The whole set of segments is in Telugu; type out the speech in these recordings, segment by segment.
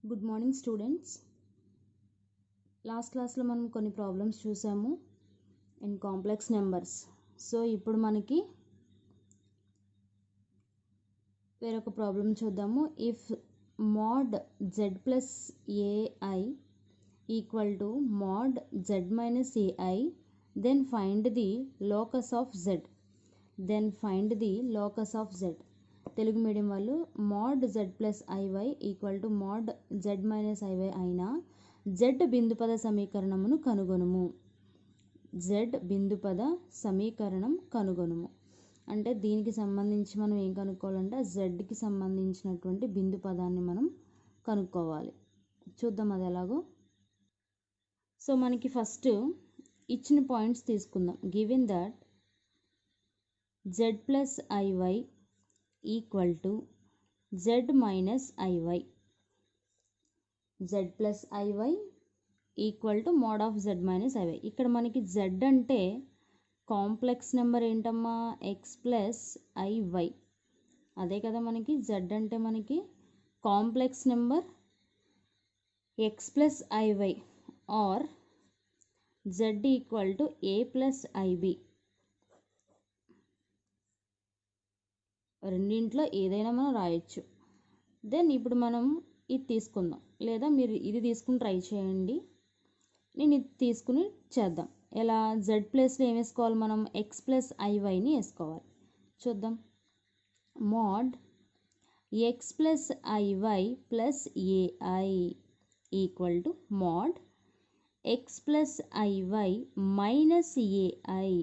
Good morning students. లాస్ట్ క్లాస్లో మనం కొన్ని ప్రాబ్లమ్స్ చూసాము ఇన్ కాంప్లెక్స్ నెంబర్స్. సో ఇప్పుడు మనకి వేరొక ప్రాబ్లం చూద్దాము. If mod z plus AI equal to mod z minus A I then find the locus of z. Telugu medium వాళ్ళు mod z plus I Y equal to mod z minus I Y అయినా z బిందుపద సమీకరణమును కనుగొనుము. z బిందుపద సమీకరణం కనుగొనుము అంటే దీనికి సంబంధించి మనం ఏం కనుక్కోవాలంటే zకి సంబంధించినటువంటి బిందు పదాన్ని మనం కనుక్కోవాలి. చూద్దాం అది ఎలాగో. సో మనకి ఫస్ట్ ఇచ్చిన పాయింట్స్ తీసుకుందాం. Given that z plus I Y equal to z minus I Y. z plus I Y equal to mod of z minus I Y. ఇక్కడ మనకి z అంటే కాంప్లెక్స్ నెంబర్ ఏంటమ్మా, ఎక్స్ ప్లస్ ఐవై. అదే కదా మనకి z అంటే మనకి complex number X plus I Y or z equal to A plus I B. రెండింట్లో ఏదైనా మనం రాయొచ్చు. దెన్ ఇప్పుడు మనం ఇది తీసుకుందాం, లేదా మీరు ఇది తీసుకుని ట్రై చేయండి. నేను ఇది తీసుకుని చేద్దాం. ఎలా, z ప్లస్లో ఏం వేసుకోవాలి మనం, ఎక్స్ ప్లస్ ఐవైని వేసుకోవాలి. చూద్దాం. Mod X plus i y plus AI equal to mod X plus i y minus a i.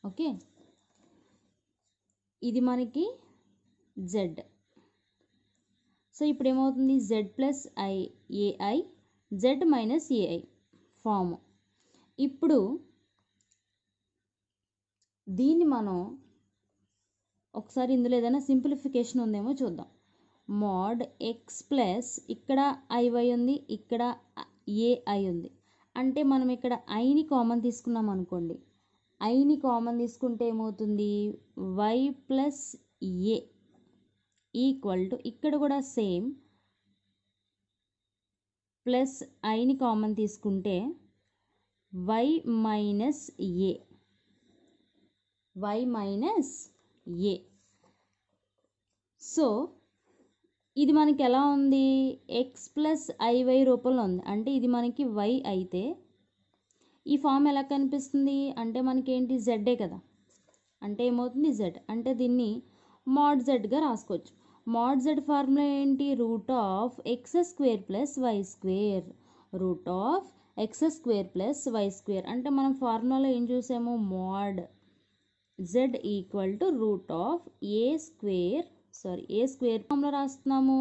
Okay, ఇది మనకి z. సో ఇప్పుడు ఏమవుతుంది, z plus a i z minus a i form. ఇప్పుడు దీన్ని మనం ఒకసారి ఇందులో ఏదైనా సింప్లిఫికేషన్ ఉందేమో చూద్దాం. మోడ్ ఎక్స్ ప్లస్, ఇక్కడ ఐవై ఉంది, ఇక్కడ ఏఐ ఉంది. అంటే మనం ఇక్కడ ఐని కామన్ తీసుకున్నాం అనుకోండి. ఐని కామన్ తీసుకుంటే ఏమవుతుంది, y plus A equal to, ఇక్కడ కూడా సేమ్, ప్లస్ ఐని కామన్ తీసుకుంటే వై మైనస్ ఏ. సో ఇది మనకి ఎలా ఉంది, ఎక్స్ ప్లస్ ఐవై రూపంలో ఉంది. అంటే ఇది మనకి వై అయితే ఈ ఫామ్ ఎలా కనిపిస్తుంది అంటే మనకి ఏంటి, జెడ్డే కదా. అంటే ఏమవుతుంది, జెడ్. అంటే దీన్ని మోడ్ జెడ్గా రాసుకోవచ్చు. మోడ్ జెడ్ ఫార్ములా ఏంటి, root of X square plus why square. Root of X square plus why square అంటే మనం ఫార్ములాలో ఏం చూసాము, mod Z equal to root of A square ఫామ్లో రాస్తున్నాము.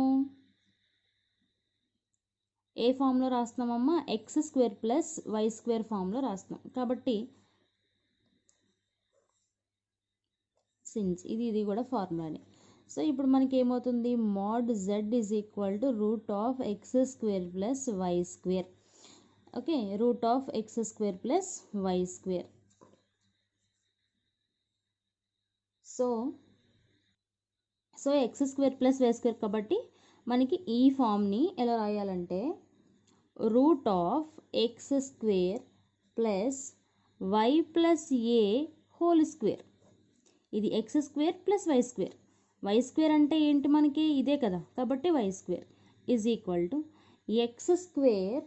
ఏ ఫామ్లో రాస్తున్నామమ్మా, X square plus why square ఫామ్లో రాస్తున్నాం. కాబట్టి సిన్స్ ఇది కూడా ఫార్ములానే. సో ఇప్పుడు మనకి ఏమవుతుంది, mod Z is equal to root of X square plus why square. Okay, root of X square plus why square. So X square plus why square కాబట్టి మనకి ఈ ఫామ్ని ఎలా రాయాలంటే root of X square plus why plus A whole square. ఇది X square plus why square. Why square అంటే ఏంటి మనకి ఇదే కదా, కాబట్టి Y square is equal to X square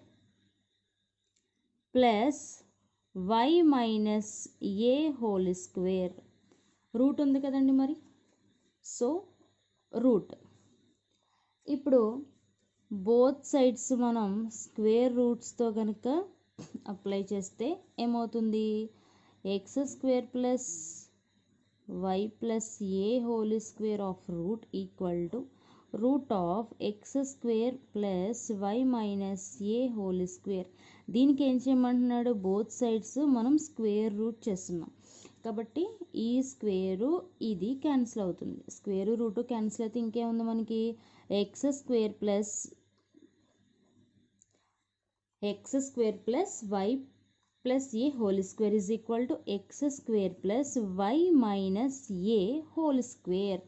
plus why minus A whole square. Root ఉంది కదండి మరి, సో రూట్. ఇప్పుడు బోత్ సైడ్స్ మనం స్క్వేర్ రూట్స్తో కనుక అప్లై చేస్తే ఏమవుతుంది, x square plus why plus A whole square of root equal to root of X square plus why minus A whole square. దీనికి ఏం చేయమంటున్నాడు, బోత్ సైడ్స్ మనం స్క్వేర్ రూట్ చేస్తున్నాం కాబట్టి ఈ స్క్వేరు ఇది క్యాన్సిల్ అవుతుంది. స్క్వేరు రూటు క్యాన్సిల్ అయితే ఇంకేముంది మనకి, X square plus why plus A whole square is equal to X square plus why minus A whole square.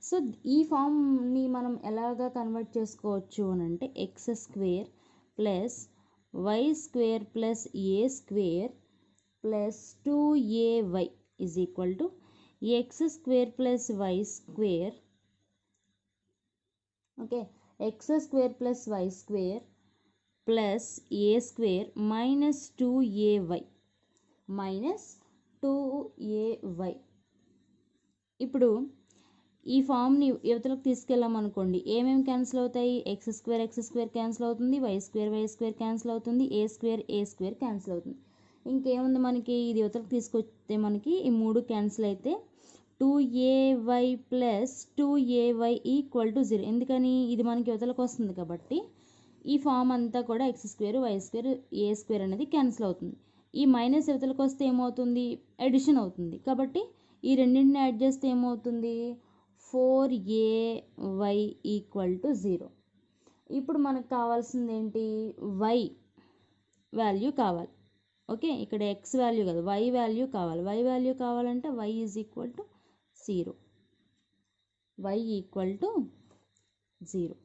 So ఈ ఫామ్ని మనం ఎలాగా కన్వర్ట్ చేసుకోవచ్చు అని అంటే x square plus why square plus a square plus 2ay is equal to X square plus why square, okay, x square plus why square plus a square minus 2ay minus 2ay. ఇప్పుడు ఈ ఫామ్ని యువతలకు తీసుకెళ్ళామనుకోండి, ఏమేమి క్యాన్సిల్ అవుతాయి? ఎక్స్ స్క్వేర్ క్యాన్సిల్ అవుతుంది, వై స్క్వేర్ క్యాన్సిల్ అవుతుంది, ఏ స్క్వేర్ క్యాన్సిల్ అవుతుంది. ఇంకేముంది మనకి? ఇది యువతలకు తీసుకొస్తే మనకి ఈ 3 క్యాన్సిల్ అయితే 2ay plus 2ay equal to 0. ఎందుకని? ఇది మనకి యువతలకు వస్తుంది కాబట్టి ఈ ఫామ్ అంతా కూడా x square why square A square అనేది క్యాన్సిల్ అవుతుంది. ఈ మైనస్ యువతలకు వస్తే ఏమవుతుంది? ఎడిషన్ అవుతుంది. కాబట్టి ఈ రెండింటిని యాడ్ చేస్తే ఏమవుతుంది? 4ay equal to 0. ఇప్పుడు మనకు కావాల్సింది ఏంటి? y వాల్యూ కావాలి. ఓకే, ఇక్కడ x వాల్యూ కాదు, y వాల్యూ కావాలి. y వాల్యూ కావాలంటే y is equal to 0. y equal to 0.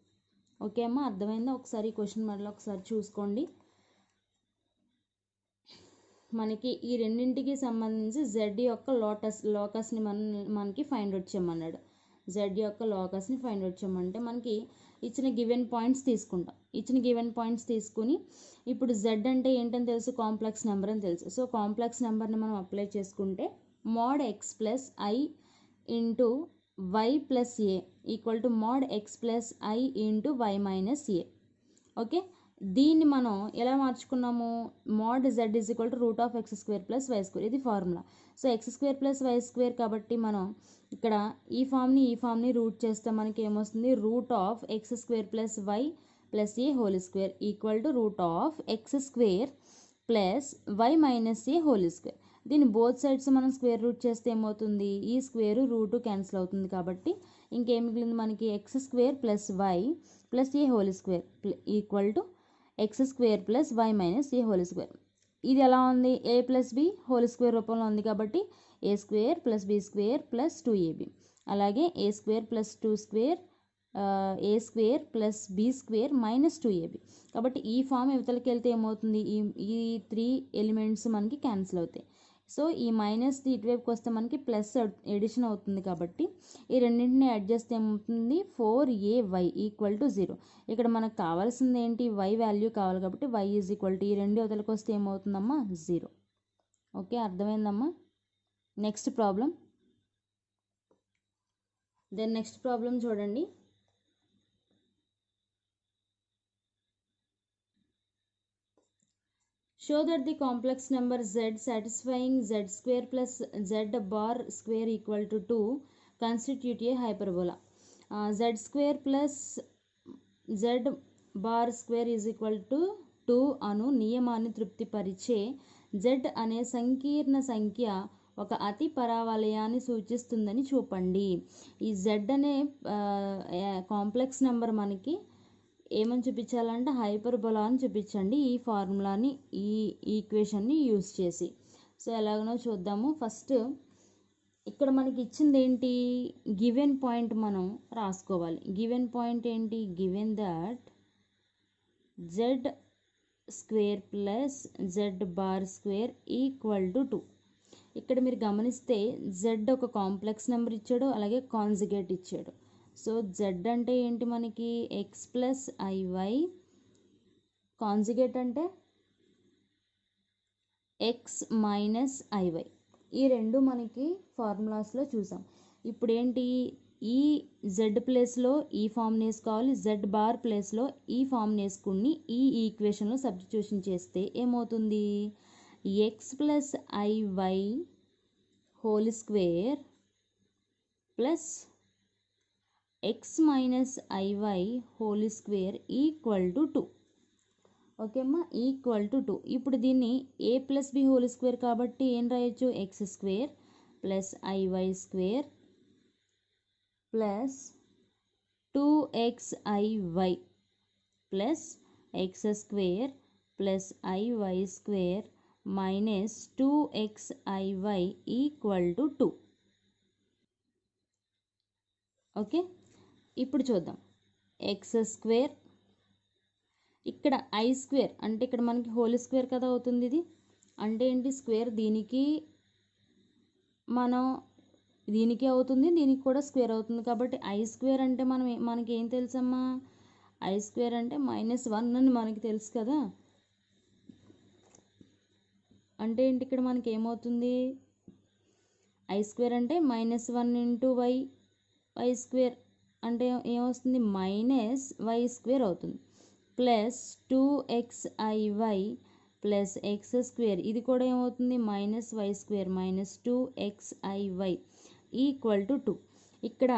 Okay అమ్మా, అర్థమైందా? ఒకసారి క్వశ్చన్ మళ్ళీ ఒకసారి చూసుకోండి. మనకి ఈ రెండింటికి సంబంధించి z యొక్క లోకస్ని మనకి ఫైండ్ అవుట్ చేయమన్నాడు. z యొక్క లోకస్ని ఫైండ్ అవుట్ చేయమంటే మనకి ఇచ్చిన గివెన్ పాయింట్స్ తీసుకుంటాం. ఇచ్చిన గివెన్ పాయింట్స్ తీసుకుని ఇప్పుడు z అంటే ఏంటని తెలుసు? కాంప్లెక్స్ నెంబర్ అని తెలుసు. సో కాంప్లెక్స్ నెంబర్ని మనం అప్లై చేసుకుంటే mod X plus I into Y plus A equal to mod X plus I into Y minus A. Okay, దీన్ని మనం ఎలా మార్చుకున్నాము? Mod Z is equal to root of X square plus why square, ఇది formula. So X square plus why square కాబట్టి మనం ఇక్కడ ఈ ఫామ్ని రూట్ చేస్తే మనకి ఏమొస్తుంది? Root of X square plus why plus A whole square equal to root of X square plus why minus A whole square. దీన్ని బోత్ సైడ్స్ మనం స్క్వేర్ రూట్ చేస్తే ఏమవుతుంది? ఈ స్క్వేర్ రూటు క్యాన్సిల్ అవుతుంది. కాబట్టి ఇంకేం మిగిలింది మనకి? X square plus why plus A whole square equal to X square plus why minus A whole square. ఇది ఎలా ఉంది? A plus B whole square రూపంలో ఉంది కాబట్టి A square plus B square plus 2ab. అలాగే A square plus 2 square A square plus B square minus 2ab. కాబట్టి ఈ ఫామ్ ఇవతలకి వెళ్తే ఏమవుతుంది? ఈ 3 ఎలిమెంట్స్ మనకి క్యాన్సిల్ అవుతాయి. సో ఈ మైనస్ ఇటువైపుకి వస్తే మనకి ప్లస్ ఎడిషన్ అవుతుంది. కాబట్టి ఈ రెండింటిని యాడ్ చేస్తే ఏమవుతుంది? 4ay equal to 0. ఇక్కడ మనకు కావాల్సింది ఏంటి? y వాల్యూ కావాలి కాబట్టి y ఈజ్ ఈక్వల్ టు ఈ రెండు అవతలకి వస్తే ఏమవుతుందమ్మా? 0. ఓకే, అర్థమైందమ్మా? Next problem. Then next problem చూడండి. Show that the complex number z satisfying z square plus z bar square equal to 2 constitute a hyperbola. Z square plus z bar square is equal to 2 అను నియమాన్ని తృప్తిపరిచే z అనే సంకీర్ణ సంఖ్య ఒక అతి పరావలయాన్ని సూచిస్తుందని చూపండి. ఈ z అనే కాంప్లెక్స్ నెంబర్ మనకి ఏమని చూపించాలంటే హైపర్బోలా అని చూపించండి. ఈ ఫార్ములాని ఈ ఈక్వేషన్ని యూస్ చేసి. సో ఎలాగనో చూద్దాము. ఫస్ట్ ఇక్కడ మనకి ఇచ్చింది ఏంటి? గివెన్ పాయింట్ మనం రాసుకోవాలి. గివెన్ పాయింట్ ఏంటి? Given that Z square plus Z bar square equal to 2. ఇక్కడ మీరు గమనిస్తే జెడ్ ఒక కాంప్లెక్స్ నెంబర్ ఇచ్చాడు, అలాగే కాంజుగేట్ ఇచ్చాడు. సో z అంటే ఏంటి మనకి? ఎక్స్ ప్లస్ ఐవై, కాంజుగేట్ అంటే ఎక్స్ మైనస్ ఐవై. ఈ రెండు మనకి ఫార్ములాస్లో చూసాం. ఇప్పుడు ఏంటి? ఈ z ప్లేస్లో ఈ ఫామ్ని వేసుకోవాలి, z బార్ ప్లేస్లో ఈ ఫామ్ని వేసుకుని ఈ ఈక్వేషన్లో సబ్స్టిట్యూషన్ చేస్తే ఏమవుతుంది? X plus i y whole square plus x minus i y whole square equal to 2. Okay అమ్మా, ఈక్వల్ టు 2. ఇప్పుడు దీన్ని a plus B whole square కాబట్టి ఏం రాయొచ్చు? X square plus i y square plus 2xIy plus x square plus i y square minus 2xIy equal to 2. Okay, ఇప్పుడు చూద్దాం. ఎక్స్ స్క్వేర్, ఇక్కడ ఐ స్క్వేర్ అంటే ఇక్కడ మనకి హోల్ స్క్వేర్ కదా అవుతుంది. ఇది అంటే ఏంటి, స్క్వేర్ దీనికి మనం దీనికి అవుతుంది, దీనికి కూడా స్క్వేర్ అవుతుంది. కాబట్టి ఐ స్క్వేర్ అంటే మనకి ఏం తెలుసమ్మా, ఐ స్క్వేర్ అంటే -1 అని మనకి తెలుసు కదా. అంటే ఏంటి, ఇక్కడ మనకి ఏమవుతుంది, ఐ స్క్వేర్ అంటే -1 ఇంటూ వై స్క్వేర్ అంటే ఏమొస్తుంది, -y స్క్వేర్ అవుతుంది. Plus 2xiy plus x square, ఇది కూడా ఏమవుతుంది, -y square -2xiy equal to 2. ఇక్కడ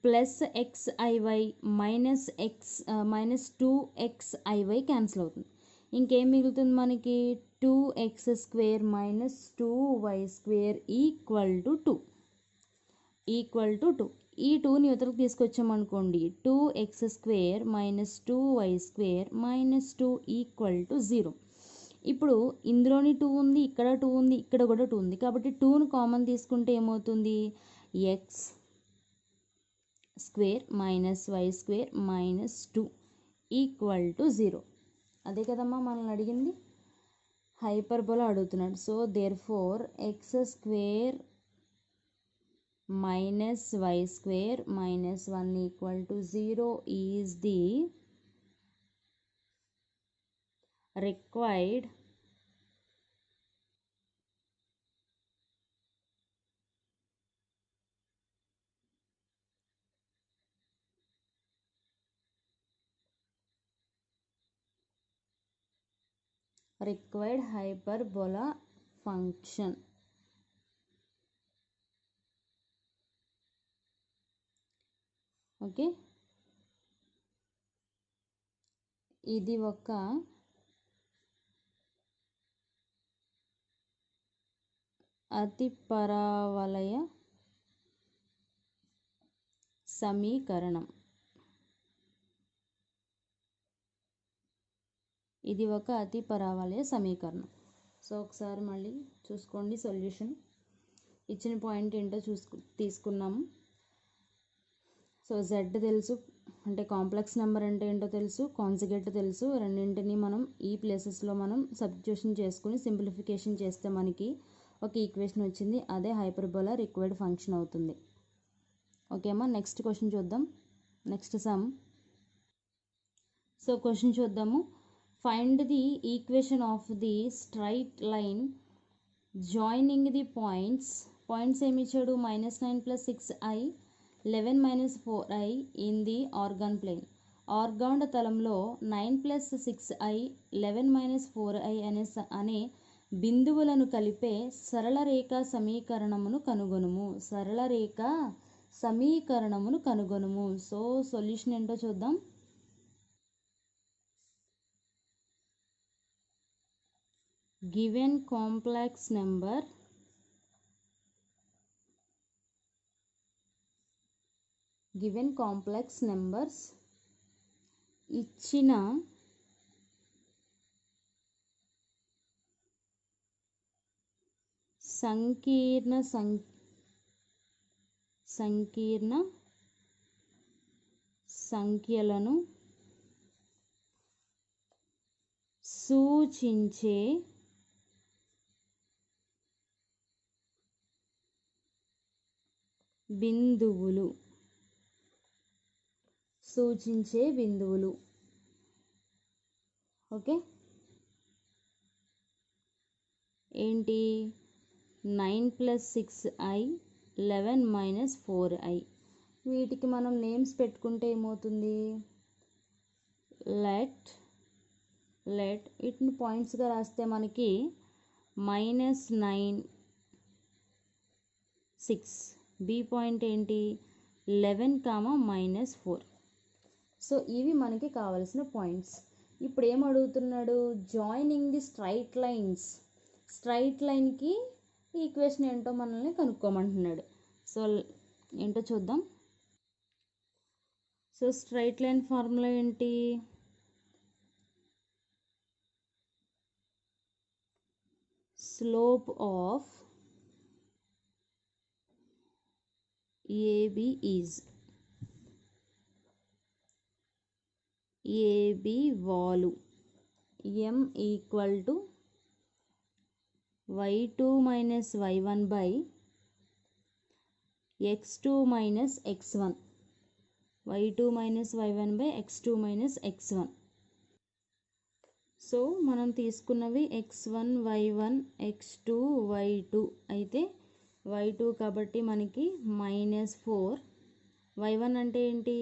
ప్లస్ xiy -2xiy క్యాన్సిల్ అవుతుంది. ఇంకేం మిగులుతుంది మనకి, 2x square -2y square equal to 2. ఈ 2ని యువతలకు తీసుకొచ్చామనుకోండి, 2x square -2y square -2 equal to 0. ఇప్పుడు ఇందులోని 2 ఉంది, ఇక్కడ 2 ఉంది, ఇక్కడ కూడా 2 ఉంది. కాబట్టి 2ను కామన్ తీసుకుంటే ఏమవుతుంది, x square -y square -2 equal to 0. అదే కదమ్మా మనల్ని అడిగింది, హైపర్బోలా అడుగుతున్నాడు. So therefore x square -y square -1 equal to 0 is the required hyperbola function. Okay, ఇది ఒక అతి పరావలయ సమీకరణం. ఇది ఒక అతి పరావలయ సమీకరణం. సో ఒకసారి మళ్ళీ చూసుకోండి సొల్యూషన్. ఇచ్చిన పాయింట్ ఏంటో తీసుకున్నాము. సో జెడ్ తెలుసు, అంటే కాంప్లెక్స్ నెంబర్ అంటే ఏంటో తెలుసు, కాన్జుగేట్ తెలుసు. రెండింటిని మనం ఈ ప్లేసెస్లో మనం సబ్స్టిట్యూషన్ చేసుకుని సింప్లిఫికేషన్ చేస్తే మనకి ఒక ఈక్వేషన్ వచ్చింది. అదే హైపర్బోలా రిక్వైర్డ్ ఫంక్షన్ అవుతుంది. ఓకే అమ్మా, నెక్స్ట్ క్వశ్చన్ చూద్దాం. Next sum. సో క్వశ్చన్ చూద్దాము. Find the equation of the straight line joining the points ఏమి ఇచ్చాడు, -9 + 6i 11 - 4i in the Argand plane. Argand తలంలో 9 + 6i 11 - 4i అనే బిందువులను కలిపే సరళ రేఖా సమీకరణమును కనుగొనుము. సో సొల్యూషన్ ఏంటో చూద్దాం. గివెన్ కాంప్లెక్స్ నెంబర్స్ ఇచ్చిన సంకీర్ణ సంఖ్యలను సూచించే బిందువులు. ఓకే, ఏంటి, 9 + 6i 11 - 4i. వీటికి మనం నేమ్స్ పెట్టుకుంటే ఏమవుతుంది, లెట్ వీటిని పాయింట్స్గా రాస్తే మనకి -9 6, బి పాయింట్ ఏంటి 11, -4. సో ఇవి మనకి కావలసిన పాయింట్స్. ఇప్పుడు ఏం అడుగుతున్నాడు, జాయినింగ్ ది స్ట్రైట్ లైన్కి ఈక్వేషన్ ఏంటో మనల్ని కనుక్కోమంటున్నాడు. సో ఏంటో చూద్దాం. సో స్ట్రైట్ లైన్ ఫార్ములా ఏంటి, slope of AB is A B వాలు m equal to y2 minus y1 by x2 minus x1, y2 minus y1 by x2 minus x1. So మనం తీసుకున్నవి x1 y1 x2 y2 అయితే y2 కాబట్టి మనకి -4, y1 అంటే ఏంటి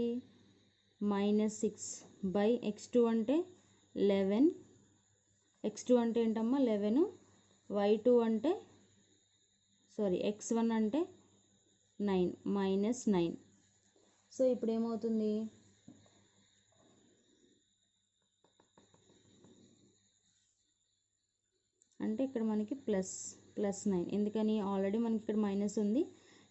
-6 బై x2 అంటే 11, x2 అంటే ఏంటమ్మా 11, y2 అంటే x1 అంటే 9 -9. సో ఇప్పుడు ఏమవుతుంది అంటే ఇక్కడ మనకి +9, ఎందుకని ఆల్రెడీ మనకి ఇక్కడ మైనస్ ఉంది,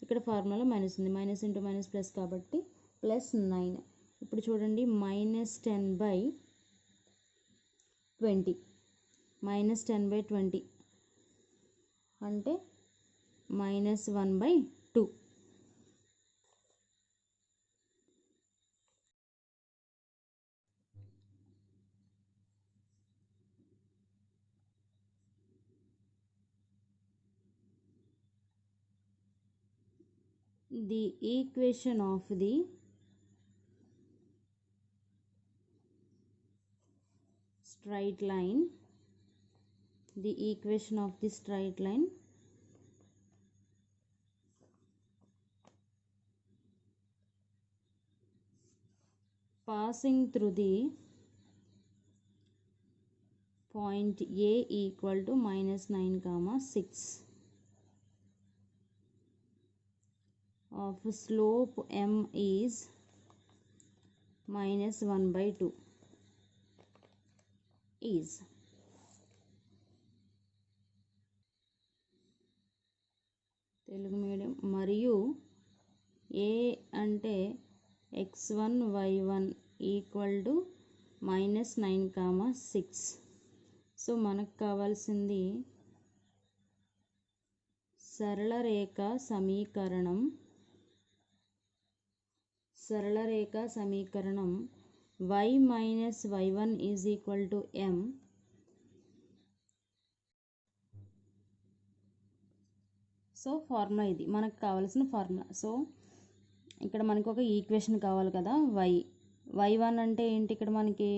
ఇక్కడ ఫార్ములాలో మైనస్ ఉంది, మైనస్ ఇంటూ మైనస్ ప్లస్ కాబట్టి +9. ఇప్పుడు చూడండి -10/20 -10/20 అంటే -1/2. The equation of the straight line, passing through the point A equal to -9, 6 of slope m is -1/2 is Telugu medium మరియు A అంటే x1 y1 equal to -9, 6. So మనకు కావాల్సింది సరళ రేఖ సమీకరణం y minus y1 is equal to m. So formula ఇది మనకు కావాల్సిన ఫార్ములా. సో ఇక్కడ మనకు ఒక ఈక్వేషన్ కావాలి కదా, y1 అంటే ఏంటి, ఇక్కడ మనకి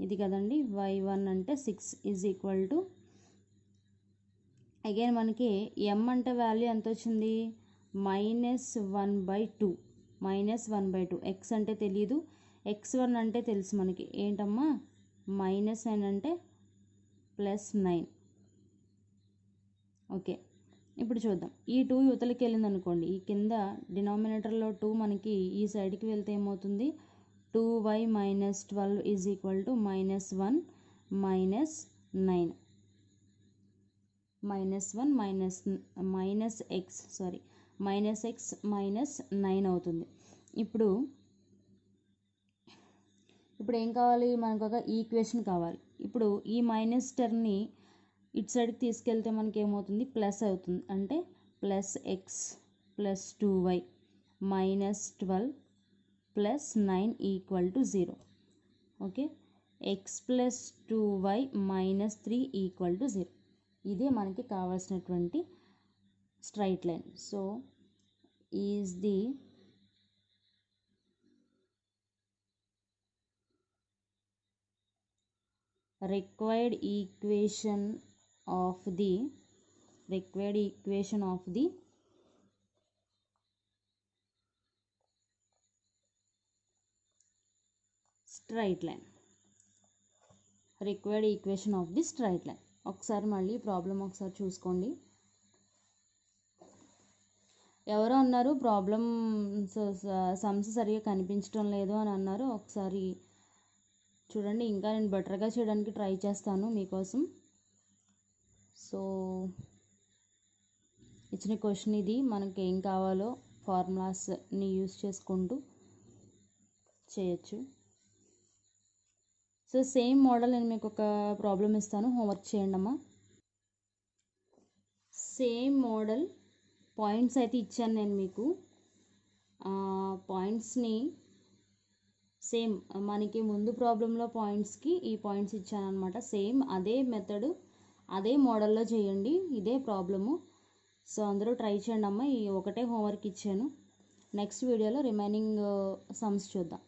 ఇది కదండి, y1 అంటే 6 ఈజ్ ఈక్వల్ టు అగైన్ మనకి m అంటే వాల్యూ ఎంత వచ్చింది -1/2, x అంటే తెలియదు, x1 అంటే తెలుసు మనకి ఏంటమ్మా -9 అంటే +9. ఓకే, ఇప్పుడు చూద్దాం. ఈ 2 యువతలకి వెళ్ళింది అనుకోండి, ఈ కింద డినామినేటర్లో 2 మనకి ఈ సైడ్కి వెళ్తే ఏమవుతుంది 2y - 12 is equal to -1 -9 -x -9 అవుతుంది. ఇప్పుడు ఏం కావాలి, మనకు ఒక ఈక్వేషన్ కావాలి. ఇప్పుడు ఈ మైనస్ టర్మ్ని ఇటు సైడ్కి తీసుకెళ్తే మనకి ఏమవుతుంది ప్లస్ అవుతుంది, అంటే +x + 2y -12 + 9 equal to 0. Okay, x + 2y - 3 equal to 0. ఇదే మనకి కావాల్సినటువంటి straight line. So is the required equation of the straight line. ఒకసారి మళ్ళీ ప్రాబ్లం ఒకసారి చూసుకోండి. ఎవరో అన్నారు ప్రాబ్లం సమ్స్ సరిగా కనిపించడం లేదు అని అన్నారు. ఒకసారి చూడండి, ఇంకా నేను బెటర్గా చేయడానికి ట్రై చేస్తాను మీకోసం. సో ఇచ్చిన క్వశ్చన్ ఇది, మనకి ఏం కావాలో ఫార్ములాస్ని యూస్ చేసుకుంటూ చేయొచ్చు. సో సేమ్ మోడల్ నేను మీకు ఒక ప్రాబ్లం ఇస్తాను, హోంవర్క్ చేయండి అమ్మా. సేమ్ మోడల్ పాయింట్స్ అయితే ఇచ్చాను నేను మీకు. పాయింట్స్ని సేమ్ మనకి ముందు ప్రాబ్లంలో పాయింట్స్కి ఈ పాయింట్స్ ఇచ్చానమాట. సేమ్ అదే మెథడ్ అదే మోడల్లో చేయండి, ఇదే ప్రాబ్లము. సో అందరూ ట్రై చేయండి అమ్మ. ఈ ఒకటే హోంవర్క్ ఇచ్చాను. నెక్స్ట్ వీడియోలో రిమైనింగ్ సమ్స్ చూద్దాం.